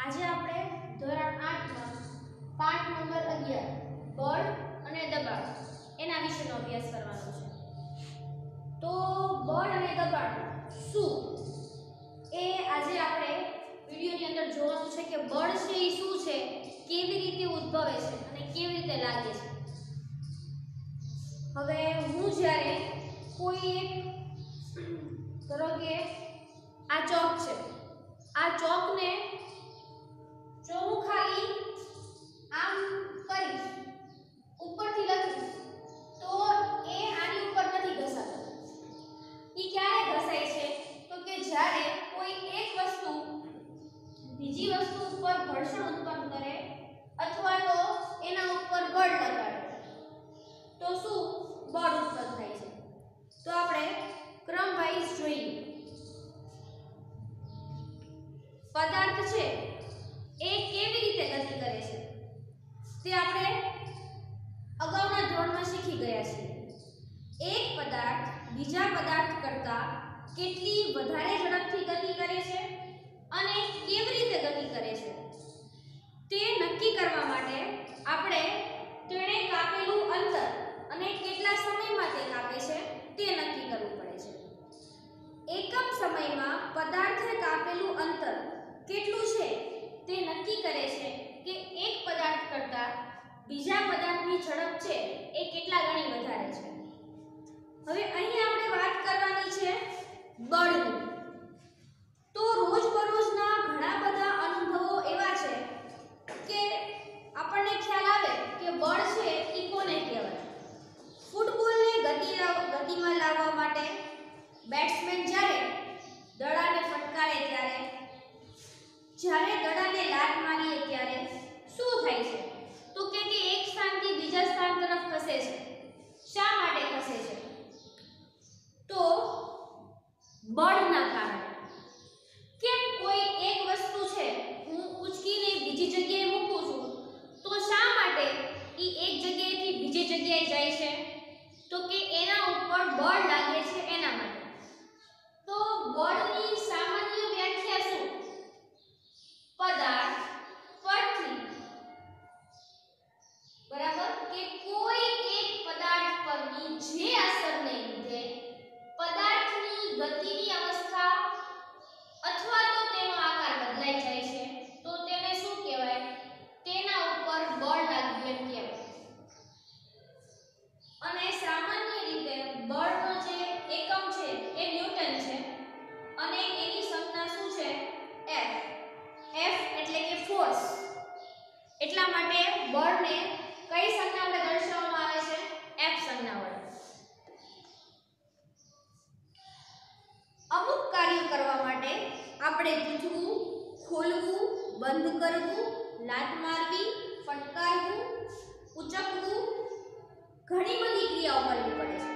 આજે આપણે ધોરણ 8 માં પાઠ નંબર 11 બળ અને દબાણ એના વિશેનો અભ્યાસ કરવાનો છે। તો બળ અને દબાણ શું એ આજે આપણે વિડિયોની અંદર જોવાનું છે કે બળ છે એ શું છે, કેવી રીતે ઉદ્ભવે છે અને કેવી રીતે લાગે છે। હવે હું જ્યારે કોઈ એક ધારો કે આ ચોક છે, આ ચોકને જો હું ખાલી આમ કરીશ, ઉપરથી લખીશ તો એ આની ઉપર નથી ઘસાતો। ઈ ક્યારે ઘસાય છે તો કે જ્યારે કોઈ એક વસ્તુ બીજી વસ્તુ ઉપર ઘર્ષણ ઉત્પન્ન કરે અથવા તો એના ઉપર બળ લગાડે તો શું બળ ઉત્પન્ન થાય છે। તો આપણે ક્રમ વાઇઝ જોઈએ। પદાર્થ છે એ કેવી રીતે ગતિ કરે છે તે આપણે અગાઉના ધોરણમાં શીખી ગયા છીએ। એક પદાર્થ બીજા પદાર્થ કરતા કેટલી વધારે ઝડપથી ગતિ કરે છે અને કેવી રીતે ગતિ કરે છે તે નક્કી કરવા માટે આપણે તેણે કાપેલું અંતર અને કેટલા સમયમાં તે કાપે છે તે નક્કી કરવું પડે છે। એકમ સમયમાં પદાર્થે કાપેલું અંતર કેટલું છે તે નક્કી કરે છે કે એક પદાર્થ કરતા બીજા પદાર્થની ઝડપ છે એ કેટલા ગણી વધારે છે। હવે અહીં આપણે વાત કરવાની છે બળની। તો રોજબરોજના ઘણા બધા અનુભવો એવા છે કે આપણને ખ્યાલ આવે કે બળ છે એ કોને કહેવાય। ફૂટબોલને ગતિમાં લાવવા માટે બેટ્સમેન જ્યારે દડાને ફટકારે ત્યારે દડાને લાત મારીએ ત્યારે શું થાય છે તો કે એક સ્થાનથી બીજા સ્થાન તરફ ખસે છે। શા માટે ખસે છે તો બળના કારણે। કેમ કોઈ એક વસ્તુ છે હું ઉચકીને બીજી જગ્યાએ મૂકું છું તો શા માટે ઈ એક જગ્યાએથી બીજી જગ્યાએ જાય છે તો કે એના ઉપર બળ લાગે છે એના માટે। તો બળની સામાન્ય વ્યાખ્યા શું? પદાર્થ પરથી બરાબર કે કોઈ એક પદાર્થ પરની જે અસરને લીધે પદાર્થની ગતિની અવસ્થા અથવા તો તેનો આકાર બદલાઈ જાય છે તો તેને શું કહેવાય? તેના ઉપર બળ લાગ્યું એમ કહેવાય। અને સામાન્ય રીતે બળનો જે એકમ છે એ ન્યૂટન છે અને એની સંજ્ઞા શું છે? F એટલે કે ફોર્સ। એટલા માટે બળને કઈ સંજ્ઞા વડે દર્શાવવામાં આવે છે? F સંજ્ઞા વડે। અમુક કાર્ય કરવા માટે આપણે ગૂંથવું, ખોલવું, બંધ કરવું, લાત મારવી, ફટકારવું, ઉચકવું, ઘણી બધી ક્રિયાઓ કરવી પડે છે।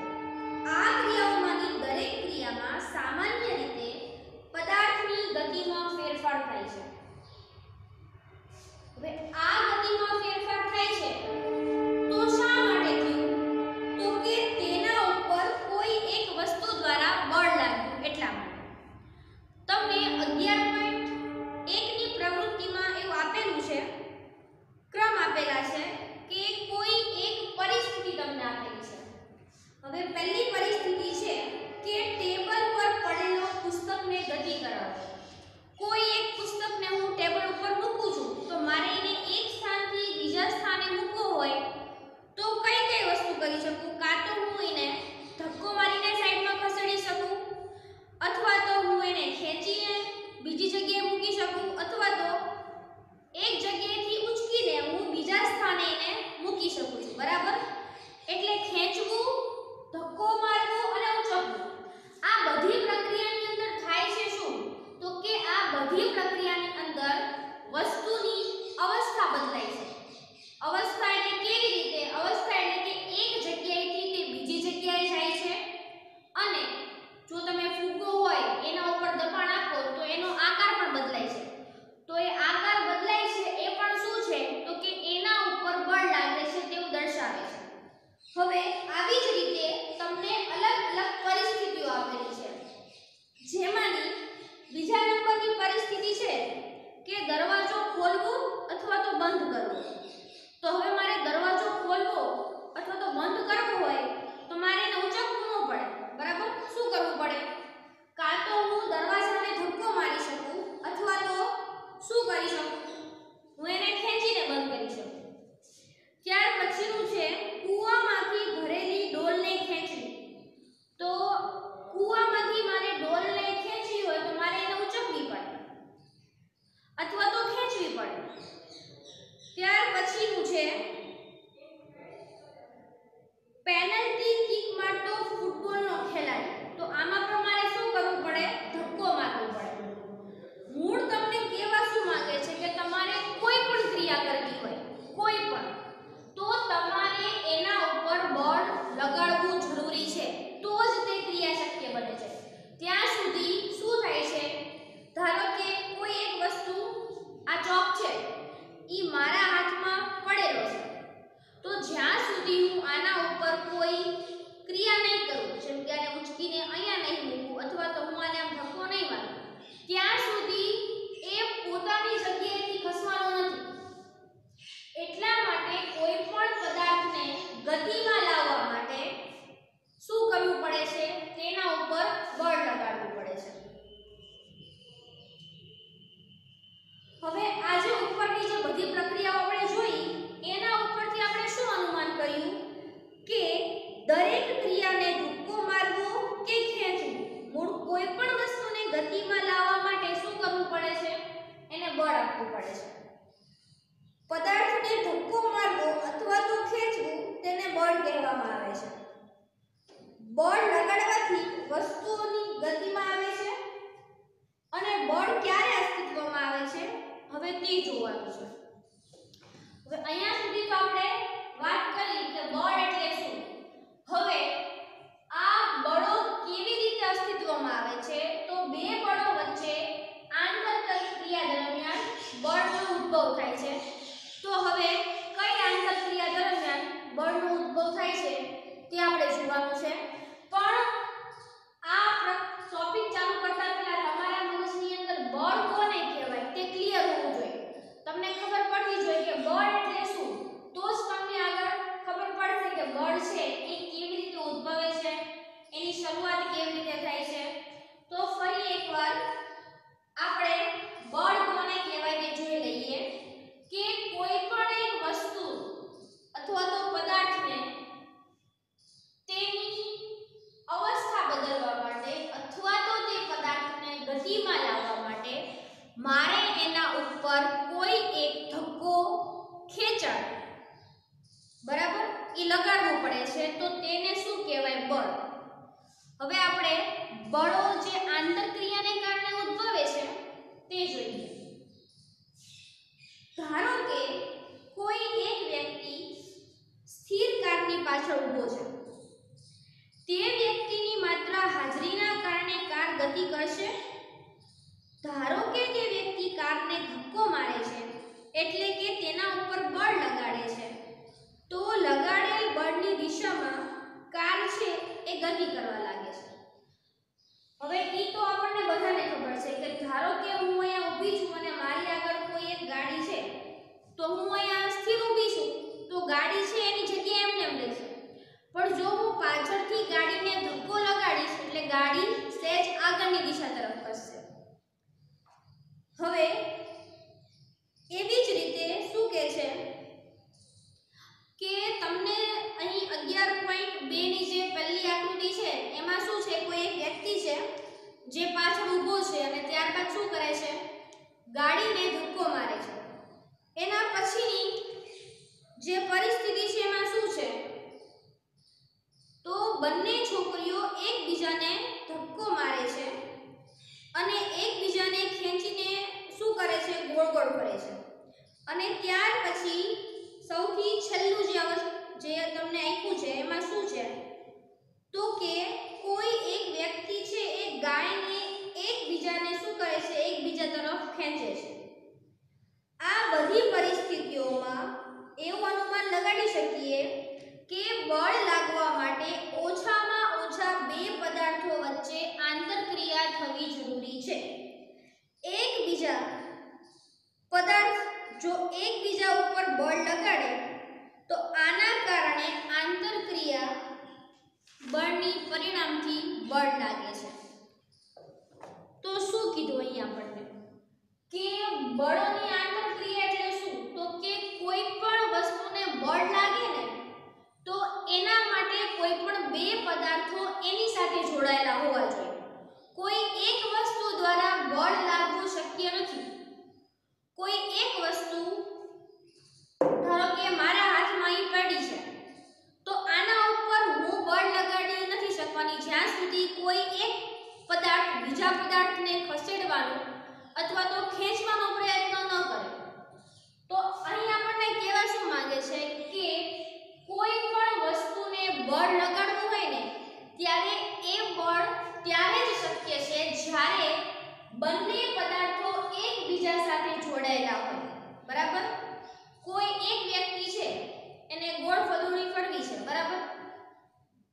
આ ક્રિયાઓમાંની દરેક ક્રિયામાં સામાન્ય રીતે પદાર્થની ગતિમાં ફેરફાર થાય છે। હવે આ ગતિમાં ફેરફાર થાય છે તો શા માટે થયું તો કે તેના ઉપર કોઈ એક વસ્તુ દ્વારા બળ લાગ્યું એટલા માટે। તમને 11.1 ની પ્રવૃત્તિમાં એવું આપેલું છે, ક્રમ આપેલા છે કે કોઈ એક પરિસ્થિતિ તમને આપેલી છે। હવે પહેલી પરિસ્થિતિ છે કે ટેબલ પર પડેલો પુસ્તકને ગતિ કરાવો। કોઈ એક પુસ્તકને હું ટેબલ ઉપર મૂકું છું તો મારે એને એક સ્થાનથી બીજા બળ લગાડવાથી વસ્તુઓની ગતિમાં આવે છે અને બળ ક્યારે અસ્તિત્વમાં આવે છે હવે તે જોવાનું છે. હવે અહીંયા સુધી તો આપણે વાત કરી કે બળ એટલે શું. હવે આ બળો કેવી રીતે અસ્તિત્વમાં આવે છે તો બે બળો વચ્ચે આંતરક્રિયા દરમિયાન બળનો ઉદ્ભવ થાય છે. તો હવે કઈ આંતરક્રિયા દરમિયાન બળનો ઉદ્ભવ થાય છે તે આપણે જોવાનું છે. પણ આ ટોપિક ચાલુ કરતા પહેલા તમારા મગજની અંદર બળ કોને કહેવાય તે ક્લિયર હોવું જોઈએ. તમને ખબર પડવી જોઈએ કે બળ એટલે શું, તો જ તમને આગળ ખબર પડશે કે બળ છે એ કેવી રીતે ઉદ્ભવે છે, એની શરૂઆત કેવી રીતે થાય છે. તો ફરી એકવાર આપણે બળ કોને કહેવાય તે જોઈ લઈએ કે કોઈ પણ એક વસ્તુ અથવા તો પદાર્થને તેની અવસ્થા બદલવા માટે અથવા તો તે પદાર્થને ગતિમાં લાવવા માટે મારે એના ઉપર કોઈ એક ધક્કો, ખેંચાણ બરાબર એ લગાડવું પડે છે. તો તેને શું કહેવાય? બળ. હવે આપણે બળો જે આંતરક્રિયાને કારણે ઉદ્ભવે છે તે જોઈએ. ધારો કે કોઈ એક વ્યક્તિ સ્થિર કારની પાછળ ઊભો છે. તે વ્યક્તિની માત્ર હાજરીના કારણે કાર ગતિ કરશે. ધારો કે તે વ્યક્તિ કારને ધક્કો મારે છે એટલે કે તેના ઉપર બળ લગાડે છે, તો લગાડેલ બળની દિશામાં કાર છે એ ગતિ કરવા લાગે છે. હવે ઈ તો આપણને બધાને ખબર છે કે ધારો કે હું અહીંયા ઊભી છું અને મારી આગળ કોઈ એક ગાડી છે, તો હું અહીંયા સ્થિર ઊભી છું તો ગાડી છે એની જગ્યાએ એમને એમ રહેશે. પણ જો હું પાછળથી ગાડીને ધક્કો લગાડીશ એટલે ગાડી સહેજ આગળની દિશા તરફ ખસશે. હવે એવી જ રીતે શું કહે છે કે તમને અહીં 11.2 ની જે પહેલી આકૃતિ છે એમાં શું છે, કોઈ એક વ્યક્તિ છે જે પાછળ ઊભો છે અને ત્યારબાદ શું કરે છે, ગાડીને ધક્કો મારે છે. એના પછીની જે પરિસ્થિતિ છે એમાં શું છે તો બંને છોકરીઓ એકબીજાને ધક્કો મારે છે અને એકબીજાને ખેંચીને શું કરે છે, ગોળ ગોળ ફરે છે. અને ત્યાર પછી સૌથી છેલ્લું જે તમને આપ્યું છે એમાં શું છે તો કે કોઈ એક વ્યક્તિ છે એ ગાયને એકબીજાને શું કરે છે, એકબીજા તરફ ખેંચે છે. આ બધી પરિસ્થિતિઓમાં એવું અનુમાન લગાડી શકીએ કે બળ લાગવા માટે ઓછામાં ઓછા બે પદાર્થો વચ્ચે આંતરક્રિયા થવી જરૂરી છે. એકબીજા પદાર્થ જો એકબીજા ઉપર બળ લગાડે તો આના કારણે આંતરક્રિયા બળની પરિણામથી બળ લાગે છે. તો શું કીધું અહીંયા આપણને કે બળોની આંતરક્રિયા એટલે શું, તો કે કોઈ પણ વસ્તુને બળ લાગે ને તો એના માટે કોઈ પણ બે પદાર્થો એની સાથે જોડાયેલા હોવા જોઈએ. કોઈ એક વસ્તુ દ્વારા બળ લાગવું શક્ય નથી. કોઈ એક વસ્તુ ધારો કે મારા હાથમાં ઈ પડી છે તો આના ઉપર હું બળ લગાડી નથી શકવાની જ્યાં સુધી કોઈ એક પદાર્થ બીજા પદાર્થને ખસેડવાનો અથવા તો ખેંચવાનો પ્રયત્ન ન કરે. તો અહીં આપણને કહેવા શું માંગે છે કે કોઈ પણ વસ્તુને બળ લગાડવું હોય ને ત્યારે એ બળ ત્યારે જ શક્ય છે જ્યારે બંને પદાર્થો એકબીજા સાથે જોડાયેલા હોય. બરાબર? કોઈ એક વ્યક્તિ છે એને ગોળ ફદુડી ફરવી છે, બરાબર,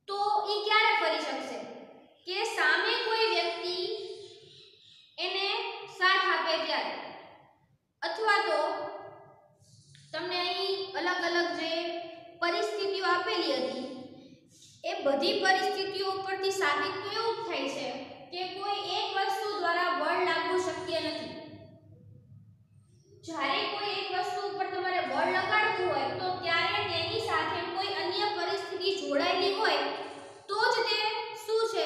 તો એ ક્યારે ફરી શકશે કે સામે કોઈ વ્યક્તિ એને સાથ આપે ત્યારે, અથવા તો તમને અહીં અલગ અલગ જે પરિસ્થિતિઓ આપેલી હતી એ બધી પરિસ્થિતિઓ ઉપરથી સાબિત તો એવું જ થાય છે કે કોઈ એક વસ્તુ દ્વારા બળ લાગવું શક્ય નથી. જ્યારે કોઈ એક વસ્તુ ઉપર તમારે બળ લગાડવું હોય તો ત્યારે તેની સાથે કોઈ અન્ય પરિસ્થિતિ જોડાયેલી હોય તો જ તે શું છે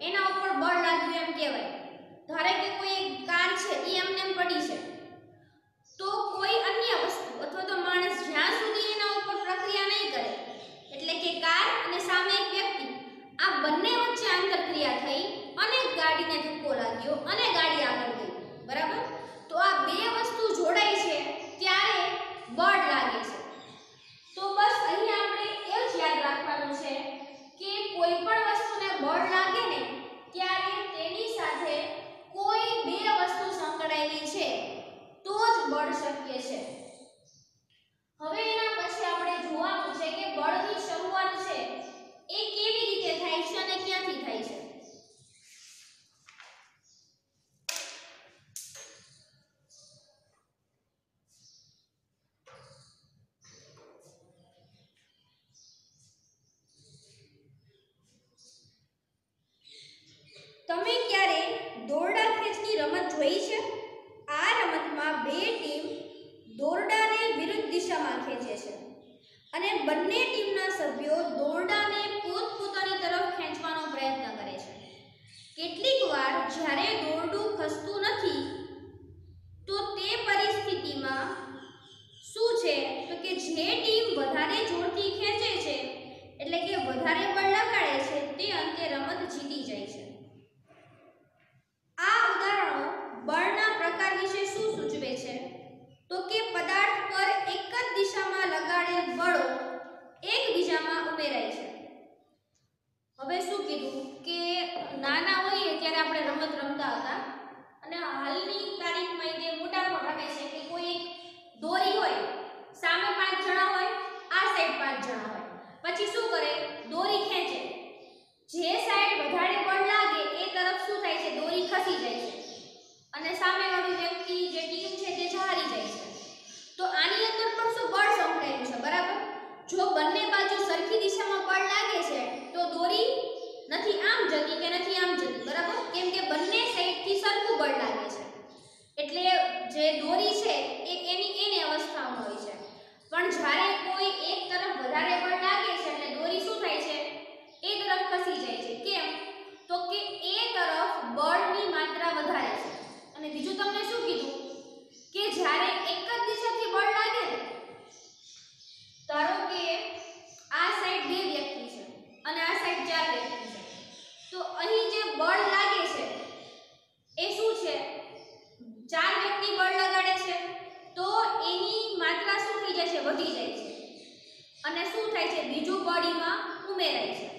એના ઉપર બળ લાગ્યું એમ કહેવાય. ધારો કે કોઈ એક કાર છે એ એમને પડી છે તો કોઈ અન્ય વસ્તુ અથવા તો માણસ જ્યાં સુધી એના ઉપર પ્રક્રિયા નહીં કરે એટલે કે કાર અને સામે એક વ્યક્તિ આ બંને વધારે બળ લગાડે છે તે અંતે રમત જીતી જાય છે. આ ઉદાહરણો બળના પ્રકાર વિશે શું સૂચવે છે? તો કે પદાર્થ પર એક જ દિશામાં લગાડેલ બળો એકબીજામાં ઉમેરાય છે. હવે શું કીધું કે નાના હોઈએ ત્યારે આપણે રમત રમતા હતા અને હાલની તારીખમાં જે મોટા પણ રમે છે કે કોઈ એક દોરી હોય, સામે 5 જણા હોય, આ સાઈડ 5 જણા હોય, પછી શું કરે, દોરી ખેંચે, જે સાઈડ વધારે બળ લાગે એ તરફ શું થાય છે, દોરી ખસી જાય છે અને સામેવાળી વ્યક્તિ જે ટીમ છે તે હારી જાય છે. તો આની અંદર પણ શું બળ સંકળાયેલું છે, બરાબર? જો બંને બાજુ સરખી દિશામાં બળ લાગે છે તો દોરી નથી આમ જતી કે નથી આમ જતી, બરાબર? કેમ કે બંને સાઈડથી સરખું બળ લાગે છે એટલે જે દોરી છે એ એની અવસ્થામાં હોય છે. પણ જ્યારે કોઈ એક તરફ વધારે બળ લાગે છે એટલે દોરી શું થાય છે, એ તરફ ખસી જાય છે. કેમ? તો કે એ તરફ બળની માત્રા વધારે છે. અને બીજું તમને શું કીધું કે જ્યારે એક જ દિશાથી બળ લાગે ને, ધારો કે આ સાઈડ 2 વ્યક્તિ છે અને આ સાઈડ 4 વ્યક્તિ છે, તો અહીં જે બળ લાગે છે એ શું છે, 4 વ્યક્તિ બળ લગાડે છે તો એની માત્રા શું થઈ જાય છે, વધી જાય છે અને શું થાય છે, બીજું બળ એમાં ઉમેરાય છે.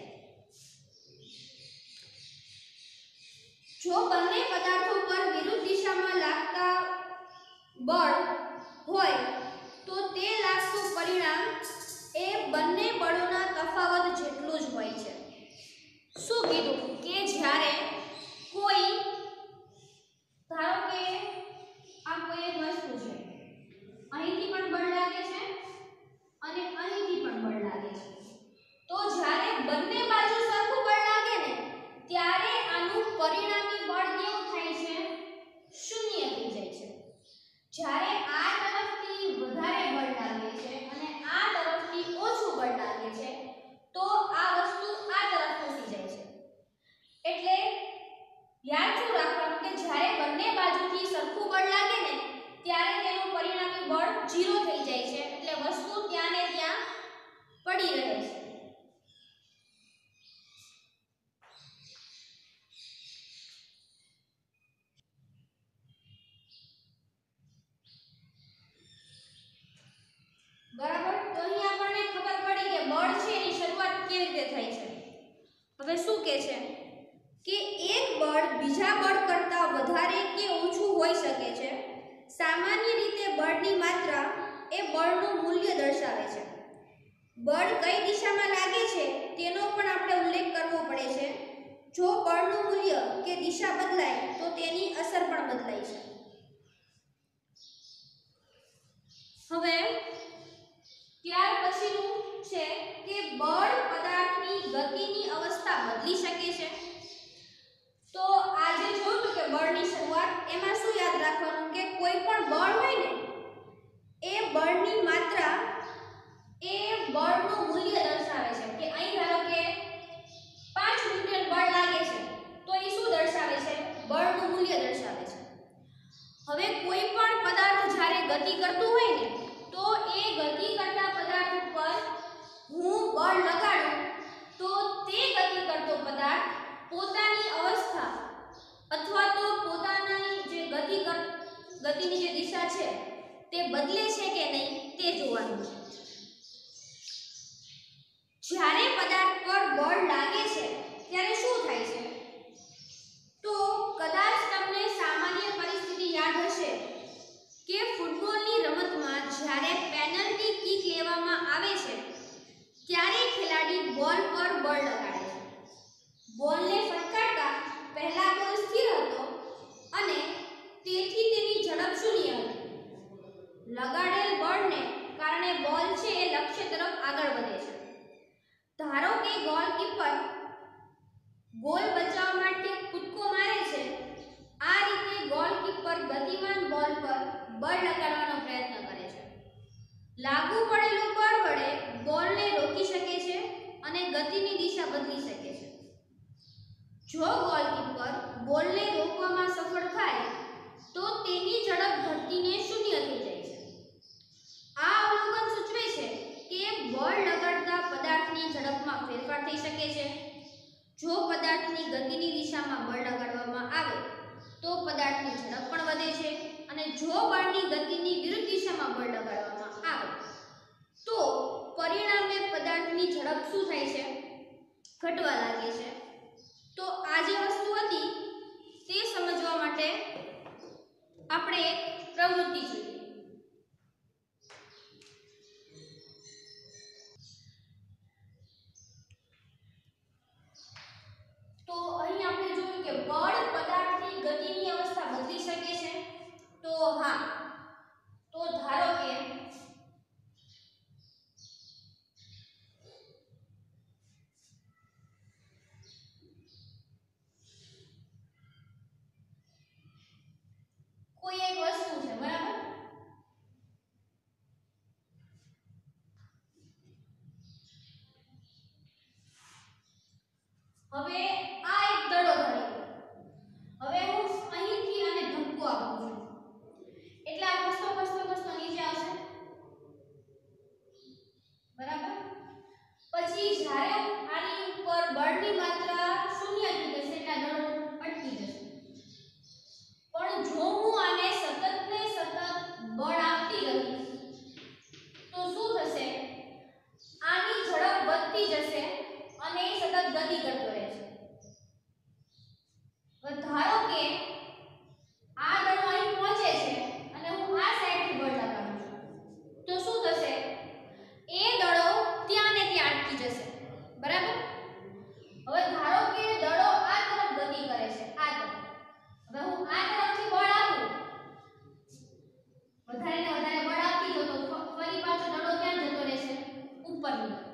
જો બંને પદાર્થો પર વિરુદ્ધ દિશામાં લાગતા બળ હોય તો તે લાગતું પરિણામ એ બંને બળોના તફાવત જેટલું જ હોય છે. શું કીધું કે જ્યારે કોઈ, ધારો કે આ કોઈ એક વસ્તુ છે, અહીંથી પણ બળ લાગે છે અને અહીંથી પણ બળ લાગે છે, તો જ્યારે બંને બાજુ સરખું બળ લાગે ને ત્યારે આનું પરિણામી બળ કેવું થાય છે, શૂન્ય થઈ જાય છે. જ્યારે આ તરફથી વધારે બળ લાગે છે અને આ તરફથી ઓછું બળ લાગે છે તો આ વસ્તુ આ તરફ ખસી જાય છે. એટલે યાદ શું રાખવાનું કે જ્યારે બંને બાજુથી સરખું બળ લાગે ને ત્યારે તેનું પરિણામી બળ 0 થઈ જાય છે એટલે વસ્તુ ત્યાં ને ત્યાં પડી રહે છે. બરાબર? તો અહીં આપણને ખબર પડી કે બળ છે એની શરૂઆત કેવી રીતે થાય છે. હવે શું કહે છે કે એક બળ બીજા બળ કરતાં વધારે કે ઓછું હોઈ શકે છે. સામાન્ય રીતે બળની માત્રા એ બળનું મૂલ્ય દર્શાવે છે. બળ કઈ દિશામાં લાગે છે તેનો પણ આપણે ઉલ્લેખ કરવો પડે છે. જો બળનું મૂલ્ય કે દિશા બદલાય તો તેની અસર પણ બદલાય છે. હવે ત્યાર પછીનું છે કે બળ પદાર્થની ગતિની અવસ્થા બદલી શકે છે. તો આજે જોયું કે બળની શરૂઆત, એમાં શું યાદ રાખવાનું કે કોઈ પણ બળ હોય ને એ બળની માત્રા એ બળનું મૂલ્ય દર્શાવે છે. કે અહીં ધારો કે 5 ન્યૂટન બળ લાગે છે તો એ શું દર્શાવે છે, બળનું મૂલ્ય દર્શાવે છે. હવે કોઈ પણ પદાર્થ જ્યારે ગતિ કરતું હોય ને તો એ ગતિ કરતા પદાર્થ ઉપર હું બળ લગાડું તો તે ગતિ કરતો પદાર્થ પોતાની અવસ્થા અથવા તો પોતાની જે ગતિની જે દિશા છે તે બદલે છે કે નહીં તે જોવાનું છે. જ્યારે પદાર્થ પર બળ લાગે છે ત્યારે શું થાય છે, તો કદાચ તમને સામાન્ય પરિસ્થિતિ યાદ હશે કે ફૂટબોલની રમતમાં જ્યારે પેનલ્ટી કિક લેવામાં આવે છે ત્યારે ખેલાડી બોલ પર બળ લગાડે છે. બોલને ફટકારતા પહેલા બોલ સ્થિર હતો અને તેથી તેની ઝડપ શૂન્ય હતી. લગાડેલ બળને કારણે બોલ છે એ લક્ષ્ય તરફ આગળ વધે છે. ધારો કે ગોલકીપર ગોલ બચાવવા માટે કૂદકો મારે છે. આ રીતે ગોલકીપર ગતિમાન બોલ પર બળ લગાડવાનો પ્રયત્ન કરે છે. લાગુ પડેલું બળ વડે બોલને રોકી શકે છે અને ગતિની દિશા બદલી શકે છે. જો ગોલકીપર બોલને રોકવામાં સફળ થાય તો તેની ઝડપ ઘટીને શૂન્ય થઈ જાય છે. આ અવલોકન સૂચવે છે કે બળ લગાડતા પદાર્થની ઝડપમાં ફેરફાર થઈ શકે છે. જો પદાર્થની ગતિની દિશામાં બળ લગાડવામાં આવે તો પદાર્થની ઝડપ પણ વધે છે અને જો બળની ગતિની વિરુદ્ધ દિશામાં બળ લગાડવામાં આવે તો પરિણામે પદાર્થની ઝડપ શું થાય છે? ઘટવા લાગે છે. તો આ જે વસ્તુ હતી તે સમજવા માટે આપણે એક પ્રવૃત્તિ જોઈએ. તો અહીં આપણે જોયું કે બળ પદાર્થની ગતિની અવસ્થા બદલી શકે છે. તો હા, તો ધારો કે કોઈ એક વસ્તુ છે, બરાબર? હવે આ એક દડો ધરી લો. હવે હું અહીંથી આને ધક્કો આપું છું એટલે આ ખસતો નીચે આવશે, બરાબર? પછી જ્યારે આની ઉપર બળની માત્રા શૂન્ય થઈ જશે એટલે આ દડો અટકી જશે. પણ જો હું આને સતત ને સતત બળ આપતી રહીશ તો શું થશે? આની ઝડપ વધતી જશે અને એ સતત ગતિ કરતો રહેશે. ધારો કે આ દડો અહીં પહોંચે છે અને હું આ સાઈડથી બળ લગાડું છું તો શું થશે? એ દડો ત્યાં ને ત્યાં અટકી જશે, બરાબર? હવે ધારો કે દડો આ તરફ ગતિ કરે છે, આ તરફ. હવે હું આ તરફથી બળ આપું, વધારે ને વધારે બળ આપી દો તો ફરી પાછો દડો ક્યાં જતો રહેશે? ઉપરની તરફ.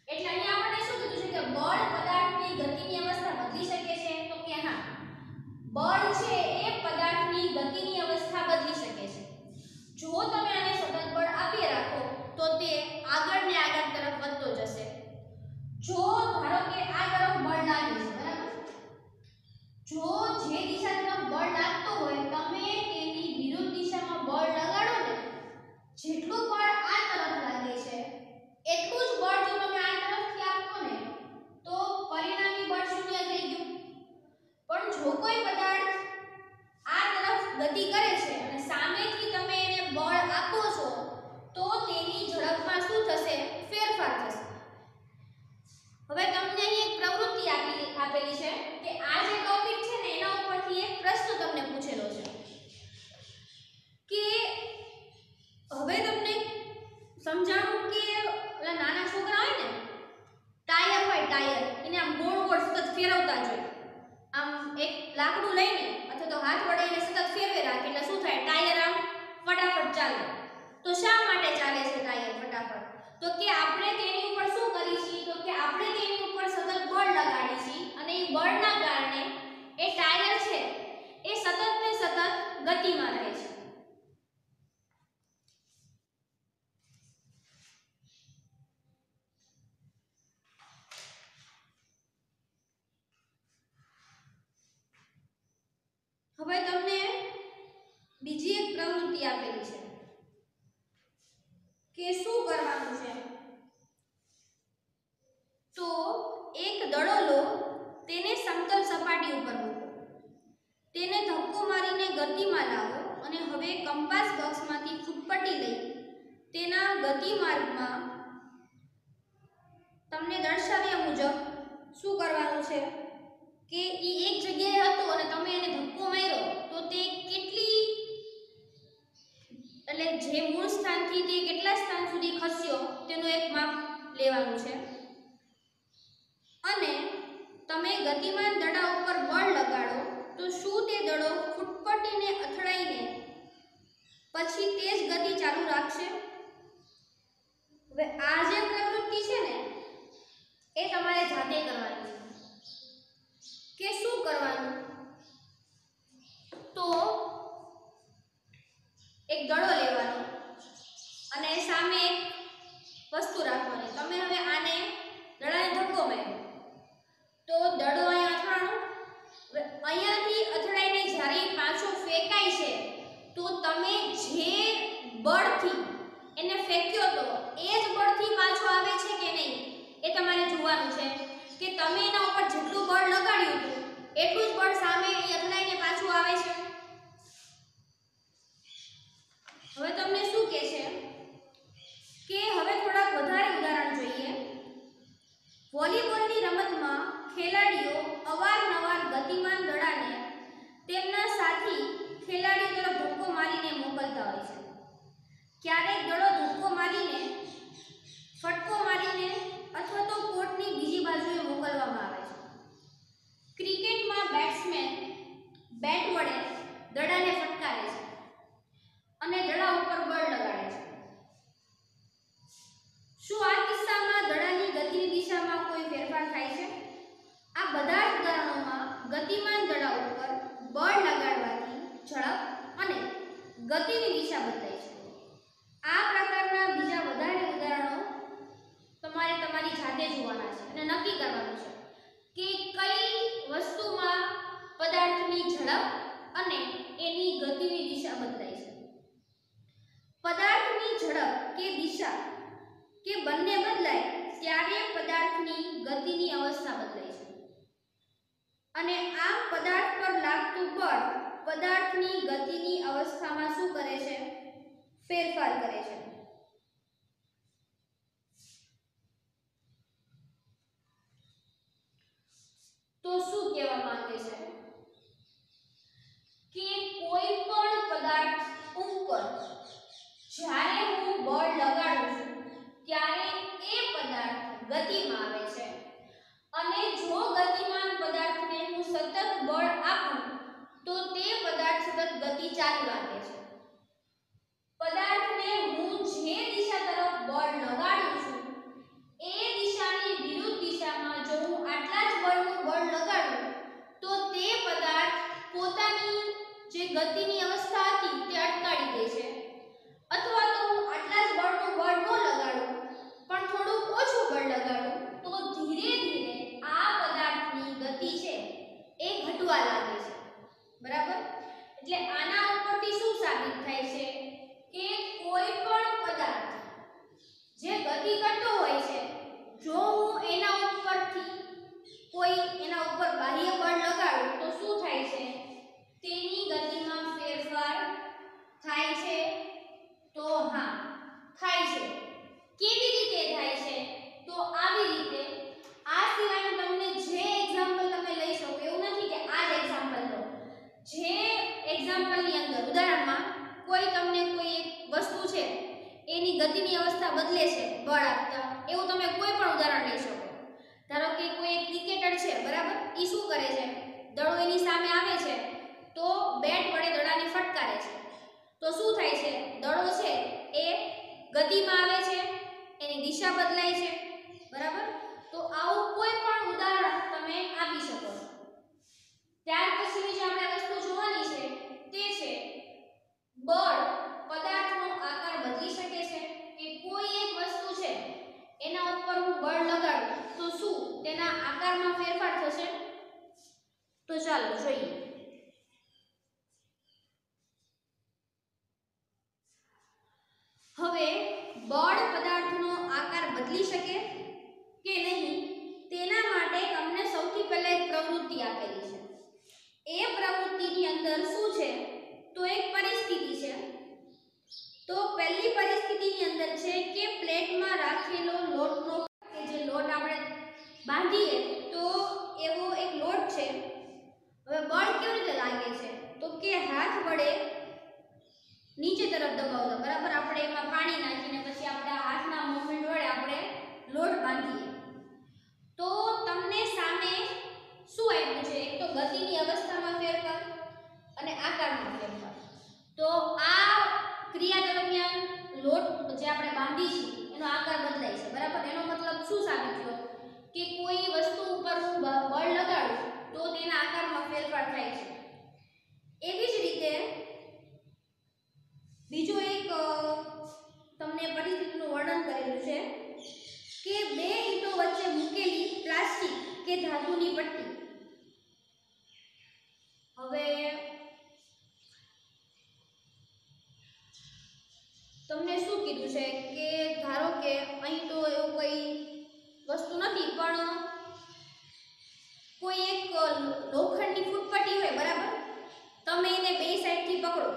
એટલે અહીંયા આપણે શું કીધું છે કે બળ પદાર્થની ગતિની અવસ્થા બદલી શકે છે? તો કે હા, બળ છે એ પદાર્થની ગતિની અવસ્થા બદલી શકે છે. જો તમે આને સતત બળ આપી રાખો તો તે આગળ ને આગળ તરફ વધતો જશે. જો ધારો કે આ તરફ બળ લાગે છે, બરાબર? જો જે દિશા તરફ બળ લાગતો હોય તમે તેની વિરુદ્ધ દિશામાં બળ લગાડો ને, જેટલું બળ આ તરફ લાગે છે એટલું જ બળ જો તમે આ તરફથી આપો ને તો પરિણામી બળ શૂન્ય થઈ ગયું. પણ જો કોઈ પદાર્થ આ તરફ ગતિ કરે છે અને સામેથી તમે એને બળ આપો છો તો તેની ઝડપમાં શું થશે? ફેરફાર થશે. હવે તમને અહીં એક પ્રવૃત્તિ આપેલી છે કે આ જે ટોપિક છે ને એના ઉપરથી એક પ્રશ્ન તમને પૂછેલો છે કે હવે તમને સમજાવું કે ઓલા નાના છોકરા હોય ને, ટાયર હોય, ટાયર એને આમ ગોળ ગોળ સતત ફેરવતા જોઈએ. આમ એક લાકડું લઈને અથવા તો હાથ વડે એને સતત ફેરવે રાખે એટલે શું થાય? ટાયર આમ ફટાફટ ચાલે. તો શા માટે ચાલે છે ટાયર ફટાફટ? તો કે આપણે તેની ઉપર શું કરીશું? તો કે આપણે તેની ઉપર સતત બળ લગાડીશું અને એ બળના કારણે એ ટાયર છે એ સતત ને સતત ગતિમાં રહે છે. હવે તમને બીજી એક પ્રવૃત્તિ આપેલી છે કે શું કરવાનું છે? તો એક દડો લો, તેને સમતલ સપાટી ઉપર મૂકો, તેને ધક્કો મારીને ગતિમાં લાવો અને હવે કંપાસ બોક્સમાંથી ફૂટપટ્ટી લઈ તેના ગતિમાર્ગમાં તમને દર્શાવ્યા મુજબ શું કરવાનું છે કે ઈ એક જગ્યાએ હતો અને તમે એને ધક્કો માર્યો તો તે કેટલી એટલે જે મૂળ સ્થાનથી તે કેટલા સ્થાન સુધી ખસ્યો તેનું એક માપ લેવાનું છે. અને તમે ગતિમાન દડા ઉપર બળ લગાડો તો શું તે દડો ફૂટપટ્ટીને અથડાઈને પછી તે જ ગતિ ચાલુ રાખશે? હવે આ જે પ્રવૃત્તિ છે ને એ તમારે જાતે કરવાની છે કે શું કરવાનું? તો એક દડો લેવાનો અને સામે એક વસ્તુ રાખવાની. તમે હવે આને દડાને ધક્કો માર્યો તો દડો અહીંયા અથડાણો. અહીંયાથી અથડાઈને જ્યારે પાછો ફેંકાય છે તો તમે જે બળથી એને ફેંક્યો તો એ જ બળથી પાછો આવે છે કે નહીં એ તમારે જોવાનું છે કે તમે એના ઉપર જેટલું બળ લગાડ્યું હતું એટલું જ બળ સામે અથડાઈને પાછું આવે છે. હવે તમને શું કહે છે કે હવે થોડાક વધારે ઉદાહરણ જોઈએ. વોલીબોલની રમતમાં ખેલાડીઓ અવારનવાર ગતિમાન દડાને તેમના સાથી ખેલાડીઓ તરફ ધક્કો મારીને મોકલતા હોય છે. ક્યારેક દડો ધક્કો મારીને, ફટકો મારીને અથવા તો કોર્ટની બીજી બાજુએ મોકલવામાં આવે છે. ક્રિકેટમાં બેટ્સમેન બેટ વડે દડાને ફટકારે છે અને દડા ઉપર બળ લગાડે છે. શું આ કિસ્સામાં દડાની ગતિની દિશામાં કોઈ ફેરફાર થાય છે? આ બધા જ ઉદાહરણોમાં ગતિમાન દડા ઉપર બળ લગાડવાથી ઝડપ અને ગતિની દિશા બદલાય છે. આ પ્રકારના બીજા વધારે ઉદાહરણો તમારે તમારી જાતે જોવાના છે અને નક્કી કરવાનું છે કે કઈ વસ્તુમાં પદાર્થની ઝડપ અને એની ગતિની દિશા બદલાય છે. પદાર્થની ઝડપ કે દિશા કે બંને બદલાય ત્યારે પદાર્થની ગતિની અવસ્થા બદલાય છે અને આ પદાર્થ પર લાગતું બળ પદાર્થની ગતિની અવસ્થામાં શું કરે છે? ફેરફાર કરે છે. તો શું કહેવા માંગે છે કે કોઈ પણ પદાર્થ ઉપર જ્યારે હું બળ લગાડું છું ત્યારે એ પદાર્થ ગતિમાં આવે છે અને જો ગતિમાન પદાર્થને હું સતત બળ આપું તો તે પદાર્થ સતત ગતિ ચાલુ રાખે છે. પદાર્થને હું જે દિશા તરફ બળ લગાડું છું એ દિશાની વિરુદ્ધ દિશામાં જો હું આટલા જ બળનું બળ લગાડું તો તે પદાર્થ પોતાની જે ગતિની અવસ્થા હતી તે અટકાવી દે છે. અથવા તો હું આટલા જ બળનું બળ ન લગાડું પણ થોડું ઓછું બળ લગાડું તો ધીરે ધીરે આ પદાર્થની ગતિ છે એ ઘટવા લાગે છે. બરાબર? એટલે આના ઉપરથી શું સાબિત થાય છે કે કોઈ પણ પદાર્થ જે ગતિ કરતો હોય છે જો હું એના ઉપરથી કોઈ એના ઉપર બાહ્ય બળ લગાડું તો શું થાય છે? તેની ગતિમાં ફેરફાર થાય છે. તો હા, થાય છે. કેવી રીતે થાય છે? તો આવી રીતે. આ સિવાયનું તમને જે એક્ઝામ્પલ તમે લઈ શકો એવું નથી કે આ જ એક્ઝામ્પલ લો. જે એક્ઝામ્પલની અંદર ઉદાહરણમાં કોઈ તમને કોઈ એક વસ્તુ છે એની ગતિની અવસ્થા બદલે છે બળ આપતા, એવું તમે કોઈ પણ ઉદાહરણ લઈ શકો. ધારો કે કોઈ એક ક્રિકેટર છે, બરાબર? ઈ શું કરે છે? દડો એની સામે આવે છે તો બેટ વડે દડાને ફટકારે છે. તો શું થાય છે? દડો છે એ ગતિમાં આવે છે, એની દિશા બદલાય છે. બરાબર? તો આવું કોઈ પણ ઉદાહરણ તમે આપી શકો છો. ત્યાર પછીની જે આપણે વસ્તુ જોવાની છે તે છે બળ પદાર્થનો આકાર બદલી શકે છે કે કોઈ એક વસ્તુ છે એના ઉપર હું બળ લગાડું તો શું તેના આકારમાં ફેરફાર થશે? તો ચાલો જોઈએ. હવે બળ પદાર્થનો આકાર બદલી શકે કે નહીં તેના માટે તમને સૌથી પહેલા એક પ્રવૃત્તિ આપેલી છે. એ પ્રવૃત્તિની અંદર શું છે? તો એક પરિસ્થિતિ છે. તો પહેલી પરિસ્થિતિની અંદર છે કે પ્લેટમાં રાખેલો લોટનો કે જે લોટ આપણે બાંધીએ તો એવો એક લોટ છે. હવે બળ કેવી રીતે લાગે છે? તો કે હાથ વડે નીચે તરફ દબાવતા, બરાબર? આપણે એમાં પાણી નાખીને પછી આપણા હાથના મૂવમેન્ટ વડે આપણે લોટ બાંધીએ તો તમને સામે શું આવ્યું છે? એક તો ગતિની અવસ્થામાં ફેરફાર અને આકારમાં ફેરફાર. તો આ ક્રિયા દરમિયાન લોટ જે આપણે બાંધી છે એનો આકાર બદલાય છે. બરાબર? એનો મતલબ શું સાબિત થયો કે કોઈ વસ્તુ ઉપર હું બળ લગાડું તો તેના આકારમાં ફેરફાર થાય છે. એવી જ રીતે બીજો એક તમને પરિસ્થિતિનું વર્ણન કરેલું છે કે બે ઈંટો વચ્ચે મૂકેલી પ્લાસ્ટિક કે ધાતુની પટ્ટી. હવે તમને શું કીધું કીધું છે કે ધારો કે અહીં તો એવું કોઈ વસ્તુ નથી, પણ કોઈ એક લોખંડની ફૂટપટ્ટી હોય, બરાબર, તમે એને બે સાઈડથી પકડો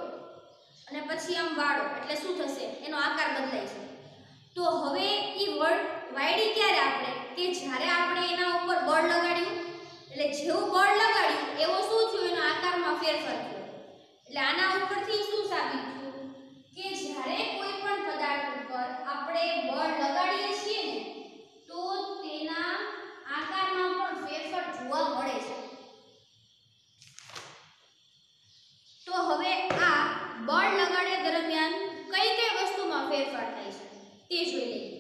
અને પછી આમ વાળો એટલે શું થશે, એનો આકાર બદલાય છે. તો હવે એ વાયડી ક્યારે આપણે કે જ્યારે આપણે એના ઉપર બળ લગાડ્યું, એટલે જેવું બળ લગાડ્યું એવો શું થયું, એનો આકારમાં ફેરફાર થયો. એટલે આના ઉપરથી શું સાબિત થયું કે જ્યારે કોઈ પણ પદાર્થ ઉપર આપણે બળ લગાડીએ છીએ ને તો તેના આકારમાં પણ ફેરફાર જોવા મળે છે. તો હવે આ બળ લગાડ્યા દરમિયાન કઈ કઈ વસ્તુમાં ફેરફાર થાય છે તે જોઈ લઈએ.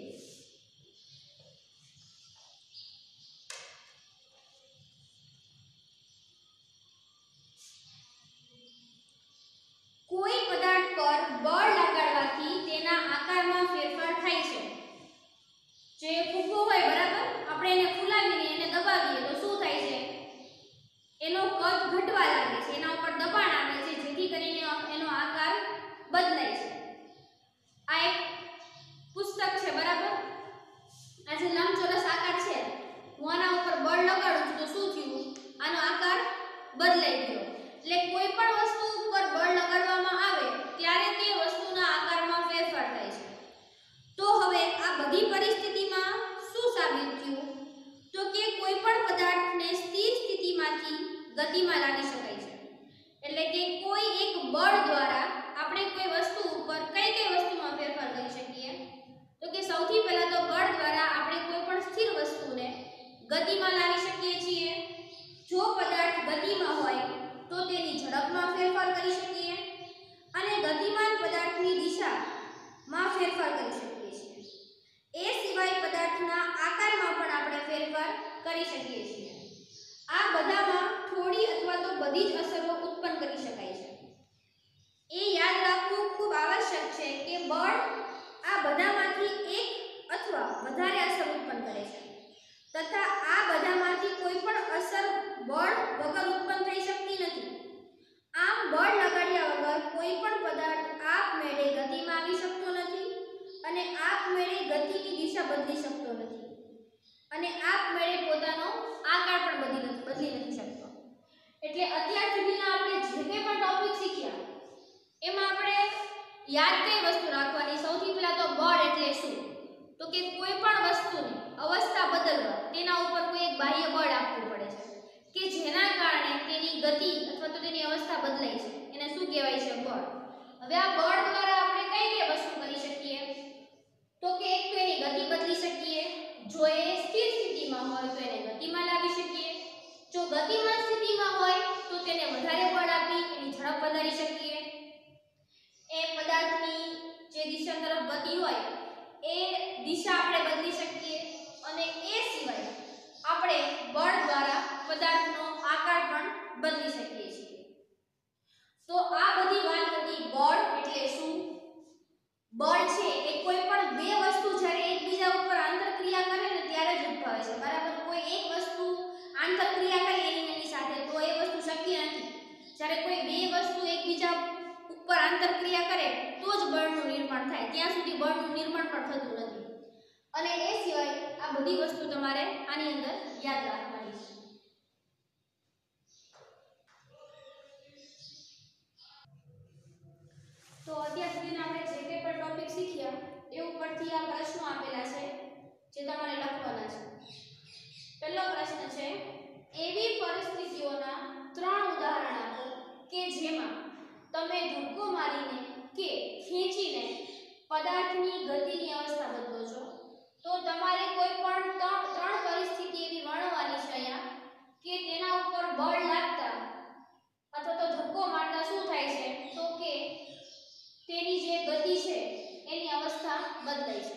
કોઈ પદાર્થ પર બળ લગાડવાથી તેના આકારમાં ફેરફાર થાય છે. જે ફૂગો હોય, બરાબર, આપણે એને ફૂલાવીને એને દબાવીએ તો શું થાય છે, એનો કદ ઘટવા લાગે છે, એના ઉપર દબાણ આવે છે, જેથી કરીને એનો આકાર બદલાય છે. આ એક પુસ્તક છે, બરાબર, આ જે લંબચોરસ આકાર છે, હું આના ઉપર બળ લગાડું છું તો શું થયું, આનો આકાર બદલાઈ ગયો. એટલે કોઈ પણ વસ્તુ ઉપર બળ લગાડવામાં આવે ત્યારે તે વસ્તુના આકારમાં ફેરફાર થાય છે. તો હવે આ બધી પરિસ્થિતિમાં શું સાબિત થયું, તો કે કોઈ પણ પદાર્થને સ્થિર સ્થિતિમાંથી ગતિમાં લાવી શકાય છે. એટલે કે કોઈ એક બળ દ્વારા આપણે કોઈ વસ્તુ ઉપર કઈ કઈ વસ્તુમાં ફેરફાર કરી શકીએ, તો કે સૌથી પહેલા તો બળ દ્વારા આપણે કોઈ પણ સ્થિર વસ્તુને ગતિમાં લાવી શકીએ છીએ. જો પદાર્થ ગતિમાં હોય તો તેની ઝડપમાં ફેરફાર કરી શકીએ અને ગતિમાન પદાર્થની દિશામાં ફેરફાર કરી શકીએ છીએ. એ સિવાય પદાર્થના આકારમાં પણ આપણે ફેરફાર કરી શકીએ છીએ. આ બધામાં થોડી અથવા તો બધી જ અસરો ઉત્પન્ન કરી શકાય છે. એ યાદ રાખવું ખૂબ આવશ્યક છે કે બળ આ બધામાંથી એક અથવા વધારે અસર ઉત્પન્ન કરે છે તથા આ બધામાંથી કોઈ પણ અસર બળ વગર ઉત્પન્ન થઈ શકતી નથી. આમ બળ લગાડ્યા વગર કોઈ પણ પદાર્થ આપમેળે ગતિમાં આવી શકતો નથી અને આપમેળે ગતિની દિશા બદલી શકતો નથી અને આપમેળે પોતાનો આકાર પણ બદલી નથી શકતો. એટલે અત્યાર સુધીના આપણે જે કંઈ પણ ટોપિક શીખ્યા એમાં આપણે યાદ કઈ વસ્તુ રાખવાની, સૌથી પહેલા તો બળ એટલે શું, તો કે કોઈ પણ વસ્તુની અવસ્થા બદલવા તેના ઉપર કોઈ એક બાહ્ય બળ આપવું પડે છે કે જેના કારણે તેની ગતિ અથવા તો તેની અવસ્થા બદલાય છે, એને શું કહેવાય છે, બળ. હવે આ બળ દ્વારા આપણે કઈ કઈ વસ્તુ કરી શકીએ, તો કે એક તો એની ગતિ બદલી શકીએ, જો એ સ્થિર સ્થિતિમાં હોય તો એને ગતિમાં લાવી શકીએ, જો ગતિમાન સ્થિતિમાં હોય તો તેને વધારે બળ આપી એની ઝડપ વધારી શકીએ, એ પદાર્થની જે દિશા તરફ ગતિ હોય એ દિશા આપણે બદલી શકીએ અને એ સિવાય આપણે બળ દ્વારા પદાર્થનો આકાર પણ બદલી શકીએ છીએ. તો આ બધી વાત હતી બળ એટલે શું. બળ છે એ કોઈ પણ બે વસ્તુ જ્યારે એકબીજા ઉપર આંતરક્રિયા કરે ને ત્યારે જ ઉદ્ભવે છે, બરાબર. કોઈ એક વસ્તુ આંતરક્રિયા કરે એની સાથે તો એ વસ્તુ શક્ય નથી. જ્યારે કોઈ બે વસ્તુ એકબીજા ઉપર આંતરક્રિયા કરે તો જ બળનું નિર્માણ થાય, ત્યાં સુધી બળનું નિર્માણ પણ થતું નથી. અને એ સિવાય આ બધી વસ્તુ તમારે આની અંદર યાદ રાખવાની છે. તો અત્યાર સુધીના આપણે જે કંઈ પણ ટોપિક શીખ્યા એ ઉપરથી આ પ્રશ્નો આપેલા છે જે તમારે લખવાના છે. પહેલો પ્રશ્ન છે, એવી પરિસ્થિતિઓના 3 ઉદાહરણ આપો કે જેમાં તમે ધક્કો મારીને કે ખેંચીને પદાર્થની ગતિની અવસ્થા બદલો છો. તો તમારે કોઈ પણ ત્રણ પરિસ્થિતિ એવી વર્ણવવાની છે અહીંયા કે તેના ઉપર બળ લાગતા અથવા તો ધક્કો મારતા શું થાય છે, તો કે તેની જે ગતિ છે એની અવસ્થા બદલાય છે.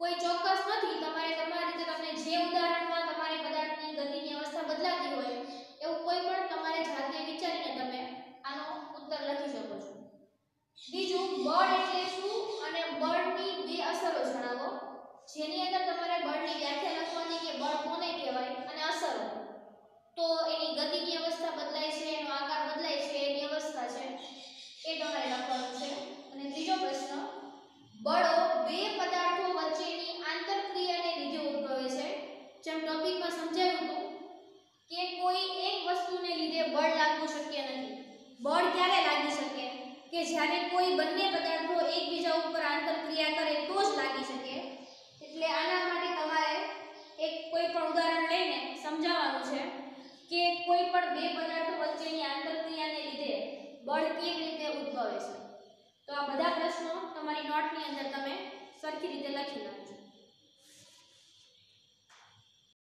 કોઈ ચોક્કસ નથી, તમારે તમારી રીતે તમને જે ઉદાહરણમાં તમારી પદાર્થની ગતિની અવસ્થા બદલાતી હોય એવું કોઈ પણ તમારે જાતે વિચારીને તમે આનો ઉત્તર લખી શકો છો. બીજું, બળ એટલે શું અને બળની બે અસરો જણાવો, જેની અંદર તમારે બળની વ્યાખ્યા લખવાની કે બળ કોને જ્યારે કોઈ બંને પદાર્થો એકબીજા ઉપર આંતરક્રિયા કરે તો જ લાગી શકે. એટલે આના માટે તમારે એક કોઈ પણ ઉદાહરણ લઈને સમજાવવાનું છે કે કોઈ પણ બે પદાર્થો વચ્ચેની આંતરક્રિયાને લીધે બળ કેવી રીતે ઉદ્ભવે છે. તો આ બધા પ્રશ્નો તમારી નોટની અંદર તમે સરખી રીતે લખી નાખજો.